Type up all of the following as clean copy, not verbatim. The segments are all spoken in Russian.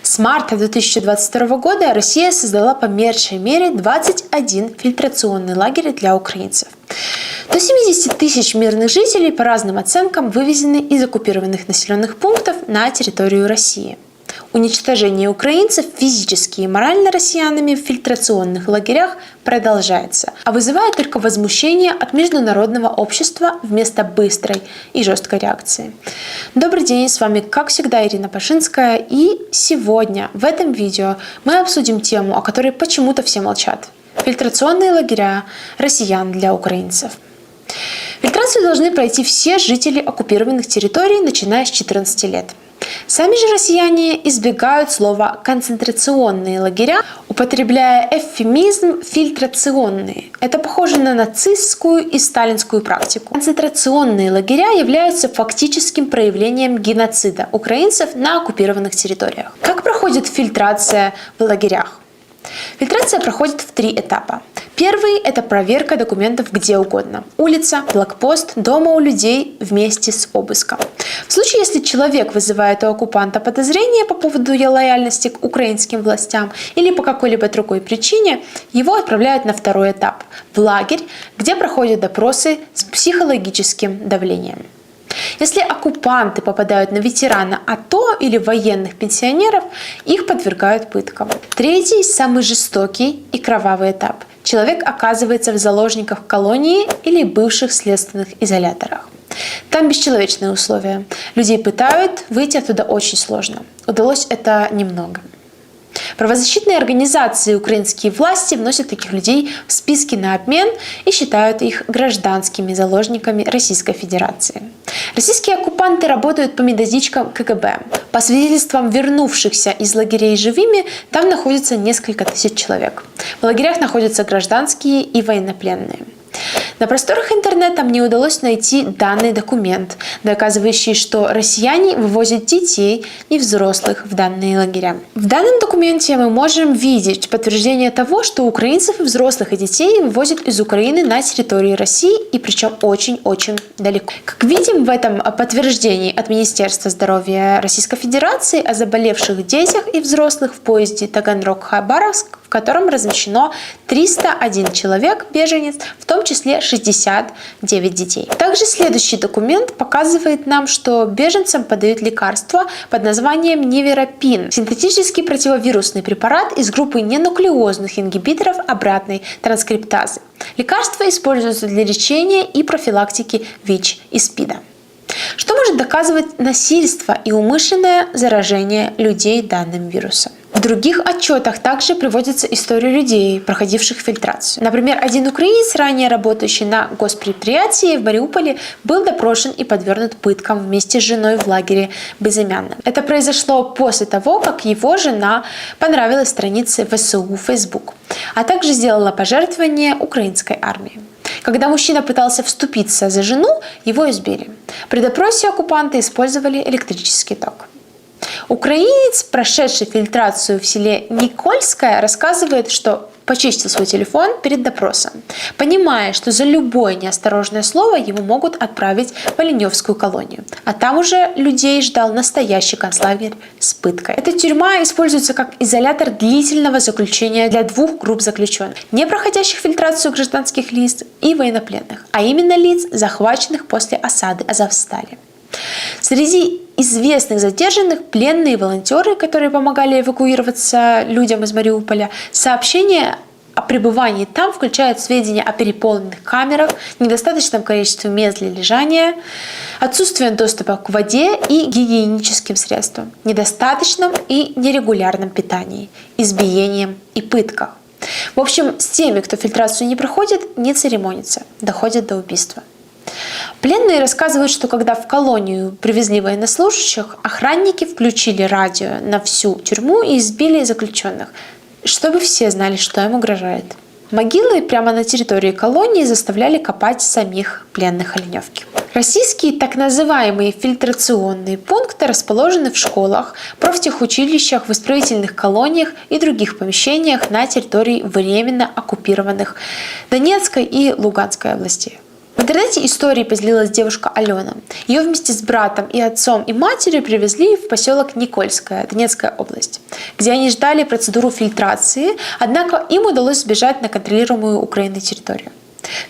С марта 2022 года Россия создала по меньшей мере 21 фильтрационный лагерь для украинцев. До 70 тысяч мирных жителей, по разным оценкам, вывезены из оккупированных населенных пунктов на территорию России. Уничтожение украинцев физически и морально россиянами в фильтрационных лагерях продолжается, а вызывает только возмущение от международного общества вместо быстрой и жесткой реакции. Добрый день, с вами как всегда Ирина Пашинская, и сегодня в этом видео мы обсудим тему, о которой почему-то все молчат. Фильтрационные лагеря россиян для украинцев. Фильтрацию должны пройти все жители оккупированных территорий, начиная с 14 лет. Сами же россияне избегают слова «концентрационные лагеря», употребляя эвфемизм «фильтрационные». Это похоже на нацистскую и сталинскую практику. Концентрационные лагеря являются фактическим проявлением геноцида украинцев на оккупированных территориях. Как проходит фильтрация в лагерях? Фильтрация проходит в 3 этапа. Первый – это проверка документов где угодно. Улица, блокпост, дома у людей вместе с обыском. В случае, если человек вызывает у оккупанта подозрения по поводу лояльности к украинским властям или по какой-либо другой причине, его отправляют на второй этап – в лагерь, где проходят допросы с психологическим давлением. Если оккупанты попадают на ветерана АТО или военных пенсионеров, их подвергают пыткам. Третий, самый жестокий и кровавый этап. Человек оказывается в заложниках колонии или бывших следственных изоляторах. Там бесчеловечные условия. Людей пытают, выйти оттуда очень сложно. Удалось это немного. Правозащитные организации и украинские власти вносят таких людей в списки на обмен и считают их гражданскими заложниками Российской Федерации. Российские оккупанты работают по методичкам КГБ. По свидетельствам вернувшихся из лагерей живыми, там находится несколько тысяч человек. В лагерях находятся гражданские и военнопленные. На просторах интернета мне удалось найти данный документ, доказывающий, что россияне вывозят детей и взрослых в данные лагеря. В данном документе мы можем видеть подтверждение того, что украинцев и взрослых и детей вывозят из Украины на территории России, и причем очень-очень далеко. Как видим в этом подтверждении от Министерства здоровья Российской Федерации о заболевших детях и взрослых в поезде Таганрог-Хабаровск, в котором размещено 301 человек, беженец, в том числе 69 детей. Также следующий документ показывает нам, что беженцам подают лекарство под названием неверапин – синтетический противовирусный препарат из группы ненуклеозных ингибиторов обратной транскриптазы. Лекарство используется для лечения и профилактики ВИЧ и СПИДа. Что может доказывать насильство и умышленное заражение людей данным вирусом? В других отчетах также приводится история людей, проходивших фильтрацию. Например, один украинец, ранее работающий на госпредприятии в Мариуполе, был допрошен и подвергнут пыткам вместе с женой в лагере Безымянном. Это произошло после того, как его жена понравилась странице ВСУ в Facebook, а также сделала пожертвование украинской армии. Когда мужчина пытался вступиться за жену, его избили. При допросе оккупанты использовали электрический ток. Украинец, прошедший фильтрацию в селе Никольское, рассказывает, что почистил свой телефон перед допросом, понимая, что за любое неосторожное слово его могут отправить в Оленевскую колонию. А там уже людей ждал настоящий концлагерь с пыткой. Эта тюрьма используется как изолятор длительного заключения для 2 групп заключенных, не проходящих фильтрацию гражданских лиц и военнопленных, а именно лиц, захваченных после осады Азовстали. Среди известных задержанных пленные волонтеры, которые помогали эвакуироваться людям из Мариуполя. Сообщения о пребывании там включают сведения о переполненных камерах, недостаточном количестве мест для лежания, отсутствием доступа к воде и гигиеническим средствам, недостаточном и нерегулярном питании, избиением и пытках. В общем, с теми, кто фильтрацию не проходит, не церемонится, доходит до убийства. Пленные рассказывают, что когда в колонию привезли военнослужащих, охранники включили радио на всю тюрьму и избили заключенных, чтобы все знали, что им угрожает. Могилы прямо на территории колонии заставляли копать самих пленных Оленевки. Российские так называемые фильтрационные пункты расположены в школах, профтехучилищах, в исправительных колониях и других помещениях на территории временно оккупированных Донецкой и Луганской областей. В интернете истории поделилась девушка Алена. Ее вместе с братом и отцом и матерью привезли в поселок Никольское, Донецкая область, где они ждали процедуру фильтрации, однако им удалось сбежать на контролируемую Украиной территорию.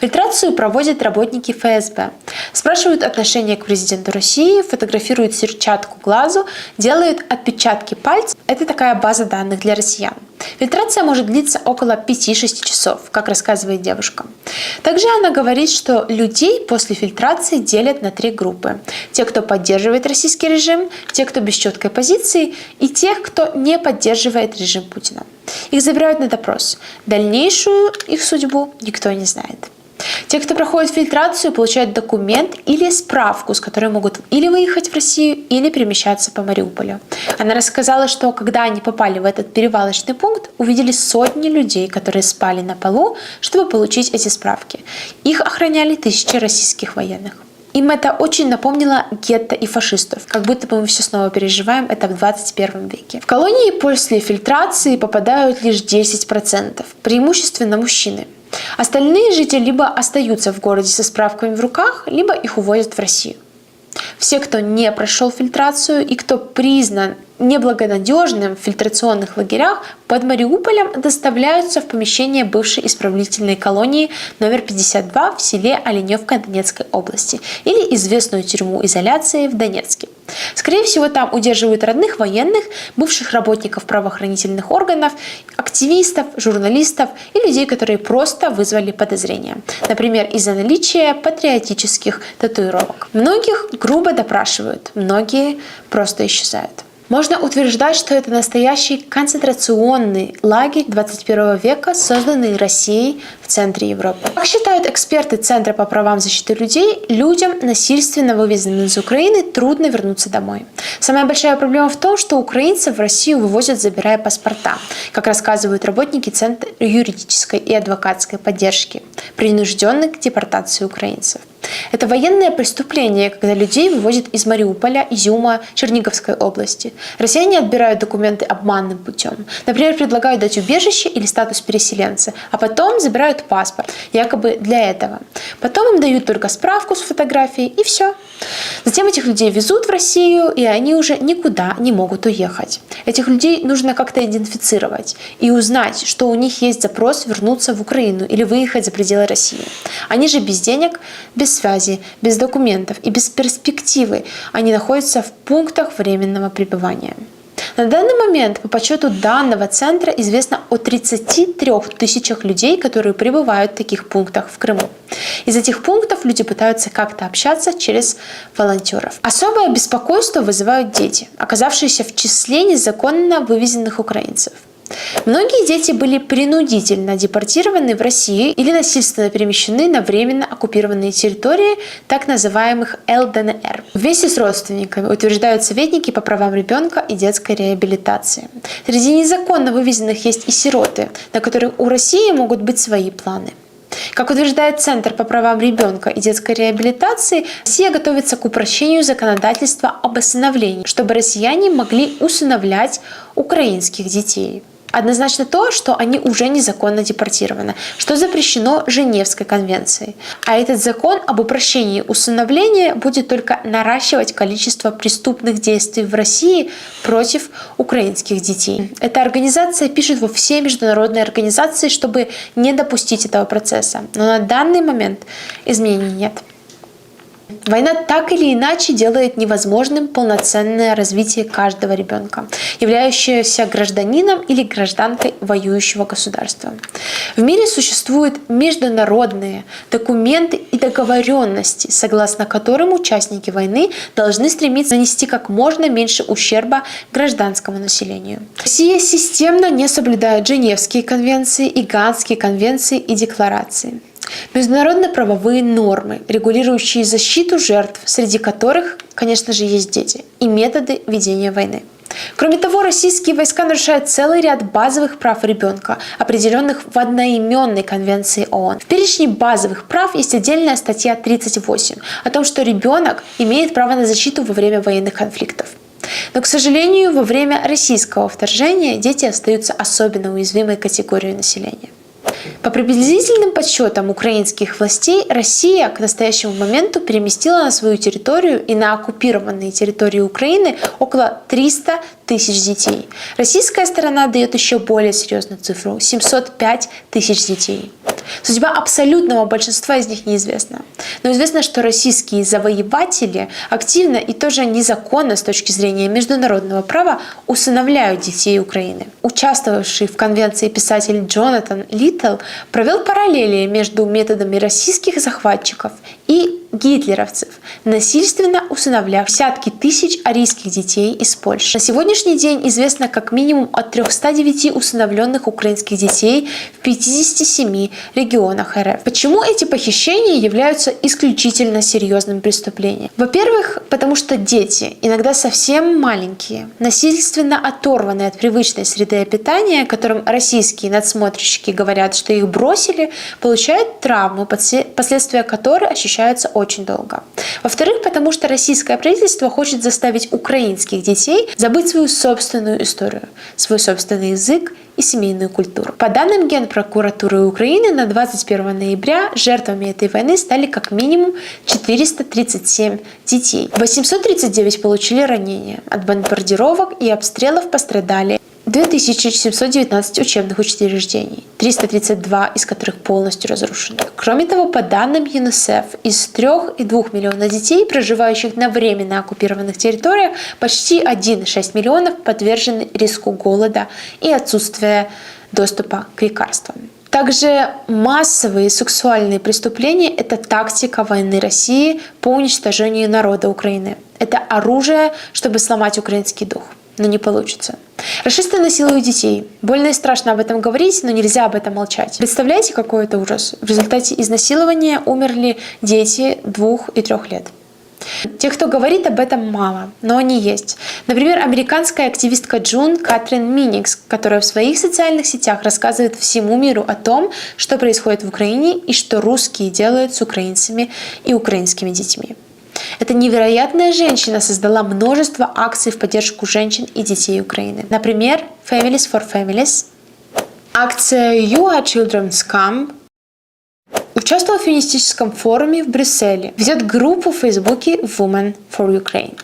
Фильтрацию проводят работники ФСБ. Спрашивают отношение к президенту России, фотографируют сетчатку глазу, делают отпечатки пальцев. Это такая база данных для россиян. Фильтрация может длиться около 5-6 часов, как рассказывает девушка. Также она говорит, что людей после фильтрации делят на 3 группы. Те, кто поддерживает российский режим, те, кто без четкой позиции, и тех, кто не поддерживает режим Путина. Их забирают на допрос. Дальнейшую их судьбу никто не знает. Те, кто проходит фильтрацию, получают документ или справку, с которой могут или выехать в Россию, или перемещаться по Мариуполю. Она рассказала, что когда они попали в этот перевалочный пункт, увидели сотни людей, которые спали на полу, чтобы получить эти справки. Их охраняли тысячи российских военных. Им это очень напомнило гетто и фашистов, как будто бы мы все снова переживаем это в 21 веке. В колонии после фильтрации попадают лишь 10%, преимущественно мужчины. Остальные жители либо остаются в городе со справками в руках, либо их увозят в Россию. Все, кто не прошел фильтрацию и кто признан неблагонадежным в фильтрационных лагерях, под Мариуполем доставляются в помещение бывшей исправительной колонии номер 52 в селе Оленевка Донецкой области или известную тюрьму изоляции в Донецке. Скорее всего, там удерживают родных военных, бывших работников правоохранительных органов, активистов, журналистов и людей, которые просто вызвали подозрения. Например, из-за наличия патриотических татуировок. Многих грубо допрашивают, многие просто исчезают. Можно утверждать, что это настоящий концентрационный лагерь 21 века, созданный Россией в центре Европы. Как считают эксперты Центра по правам защиты людей, людям, насильственно вывезенным из Украины, трудно вернуться домой. Самая большая проблема в том, что украинцев в Россию вывозят, забирая паспорта, как рассказывают работники Центра юридической и адвокатской поддержки, принужденных к депортации украинцев. Это военное преступление, когда людей вывозят из Мариуполя, Изюма, Черниговской области. Россияне отбирают документы обманным путем. Например, предлагают дать убежище или статус переселенца, а потом забирают паспорт, якобы для этого. Потом им дают только справку с фотографией, и все. Затем этих людей везут в Россию, и они уже никуда не могут уехать. Этих людей нужно как-то идентифицировать и узнать, что у них есть запрос вернуться в Украину или выехать за пределы России. Они же без денег, без связи, без документов и без перспективы. Они находятся в пунктах временного пребывания. На данный момент, по подсчету данного центра, известно о 33 тысячах людей, которые пребывают в таких пунктах в Крыму. Из этих пунктов люди пытаются как-то общаться через волонтеров. Особое беспокойство вызывают дети, оказавшиеся в числе незаконно вывезенных украинцев. Многие дети были принудительно депортированы в Россию или насильственно перемещены на временно оккупированные территории так называемых ЛДНР. Вместе с родственниками, утверждают советники по правам ребенка и детской реабилитации. Среди незаконно вывезенных есть и сироты, на которых у России могут быть свои планы. Как утверждает Центр по правам ребенка и детской реабилитации, Россия готовится к упрощению законодательства об усыновлении, чтобы россияне могли усыновлять украинских детей. Однозначно то, что они уже незаконно депортированы, что запрещено Женевской конвенцией. А этот закон об упрощении усыновления будет только наращивать количество преступных действий в России против украинских детей. Эта организация пишет во все международные организации, чтобы не допустить этого процесса. Но на данный момент изменений нет. Война так или иначе делает невозможным полноценное развитие каждого ребенка, являющегося гражданином или гражданкой воюющего государства. В мире существуют международные документы и договоренности, согласно которым участники войны должны стремиться нанести как можно меньше ущерба гражданскому населению. Россия системно не соблюдает Женевские конвенции, Гаагские конвенции и декларации. Международно-правовые нормы, регулирующие защиту жертв, среди которых, конечно же, есть дети, и методы ведения войны. Кроме того, российские войска нарушают целый ряд базовых прав ребенка, определенных в одноименной конвенции ООН. В перечне базовых прав есть отдельная статья 38 о том, что ребенок имеет право на защиту во время военных конфликтов. Но, к сожалению, во время российского вторжения дети остаются особенно уязвимой категорией населения. По приблизительным подсчетам украинских властей, Россия к настоящему моменту переместила на свою территорию и на оккупированные территории Украины около 300 тысяч детей. Российская сторона дает еще более серьезную цифру – 705 тысяч детей. Судьба абсолютного большинства из них неизвестна. Но известно, что российские завоеватели активно и тоже незаконно с точки зрения международного права усыновляют детей Украины. Участвовавший в конвенции писатель Джонатан Литтл провел параллели между методами российских захватчиков и гитлеровцев, насильственно усыновляв десятки тысяч арийских детей из Польши. На сегодняшний день известно как минимум от 309 усыновленных украинских детей в 57 регионах РФ. Почему эти похищения являются исключительно серьезным преступлением? Во-первых, потому что дети, иногда совсем маленькие, насильственно оторванные от привычной среды обитания, которым российские надсмотрщики говорят, что их бросили, получают травму, последствия которой ощущаются очень долго. Во-вторых, потому что российское правительство хочет заставить украинских детей забыть свою собственную историю, свой собственный язык и семейную культуру. По данным Генпрокуратуры Украины, на 21 ноября жертвами этой войны стали как минимум 437 детей. 839 получили ранения. От бомбардировок и обстрелов пострадали 2719 учебных учреждений, 332 из которых полностью разрушены. Кроме того, по данным ЮНИСЕФ, из 3,2 миллиона детей, проживающих на временно оккупированных территориях, почти 1,6 миллионов подвержены риску голода и отсутствия доступа к лекарствам. Также массовые сексуальные преступления – это тактика войны России по уничтожению народа Украины. Это оружие, чтобы сломать украинский дух. Но не получится. Рашисты насилуют детей. Больно и страшно об этом говорить, но нельзя об этом молчать. Представляете, какой это ужас? В результате изнасилования умерли дети 2 и 3 лет. Тех, кто говорит об этом, мало, но они есть. Например, американская активистка Джун Катрин Минникс, которая в своих социальных сетях рассказывает всему миру о том, что происходит в Украине и что русские делают с украинцами и украинскими детьми. Эта невероятная женщина создала множество акций в поддержку женщин и детей Украины. Например, Families for Families, акция You Are Children's Camp, участвовала в феминистическом форуме в Брюсселе, ведет группу в Фейсбуке Women for Ukraine.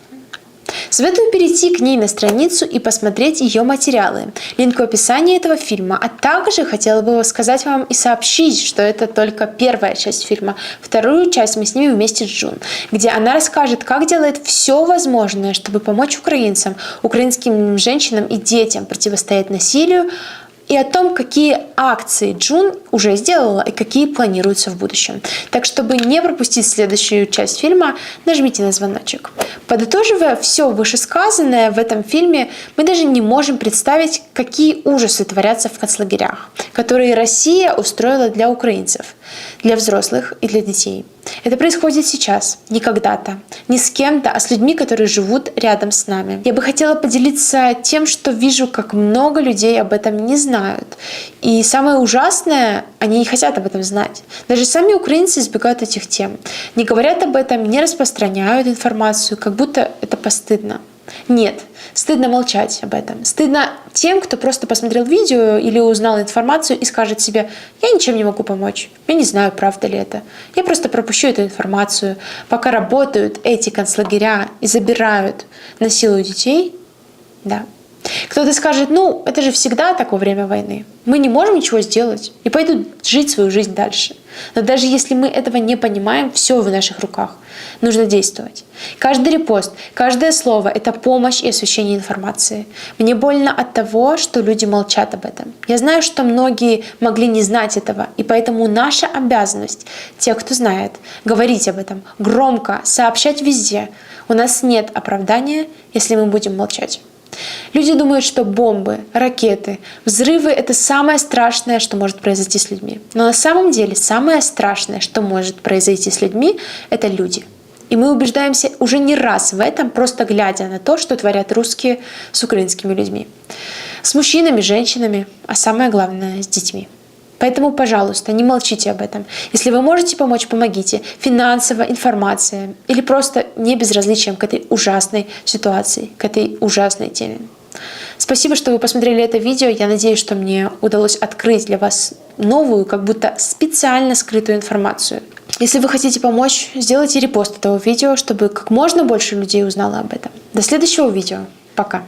Советую перейти к ней на страницу и посмотреть ее материалы. Линк в описании этого фильма. А также хотела бы сказать вам и сообщить, что это только первая часть фильма. Вторую часть мы снимем вместе с Джун, где она расскажет, как делает все возможное, чтобы помочь украинцам, украинским женщинам и детям противостоять насилию, и о том, какие акции Джун уже сделала и какие планируются в будущем. Так, чтобы не пропустить следующую часть фильма, нажмите на звоночек. Подытоживая все вышесказанное в этом фильме, мы даже не можем представить, какие ужасы творятся в концлагерях, которые Россия устроила для украинцев, для взрослых и для детей. Это происходит сейчас, не когда-то, не с кем-то, а с людьми, которые живут рядом с нами. Я бы хотела поделиться тем, что вижу, как много людей об этом не знают. И самое ужасное, они не хотят об этом знать. Даже сами украинцы избегают этих тем. Не говорят об этом, не распространяют информацию, как будто это постыдно. Нет, стыдно молчать об этом. Стыдно тем, кто просто посмотрел видео или узнал информацию и скажет себе: я ничем не могу помочь, я не знаю, правда ли это. Я просто пропущу эту информацию. Пока работают эти концлагеря и забирают, насилуют детей, да. Кто-то скажет: ну, это же всегда так во время войны. Мы не можем ничего сделать и пойдут жить свою жизнь дальше. Но даже если мы этого не понимаем, все в наших руках. Нужно действовать. Каждый репост, каждое слово – это помощь и освещение информации. Мне больно от того, что люди молчат об этом. Я знаю, что многие могли не знать этого, и поэтому наша обязанность, тех, кто знает, говорить об этом громко, сообщать везде. У нас нет оправдания, если мы будем молчать. Люди думают, что бомбы, ракеты, взрывы – это самое страшное, что может произойти с людьми. Но на самом деле самое страшное, что может произойти с людьми – это люди. И мы убеждаемся уже не раз в этом, просто глядя на то, что творят русские с украинскими людьми. С мужчинами, женщинами, а самое главное – с детьми. Поэтому, пожалуйста, не молчите об этом. Если вы можете помочь, помогите. Финансово, информацией или просто не безразличием к этой ужасной ситуации, к этой ужасной теме. Спасибо, что вы посмотрели это видео. Я надеюсь, что мне удалось открыть для вас новую, как будто специально скрытую информацию. Если вы хотите помочь, сделайте репост этого видео, чтобы как можно больше людей узнало об этом. До следующего видео. Пока.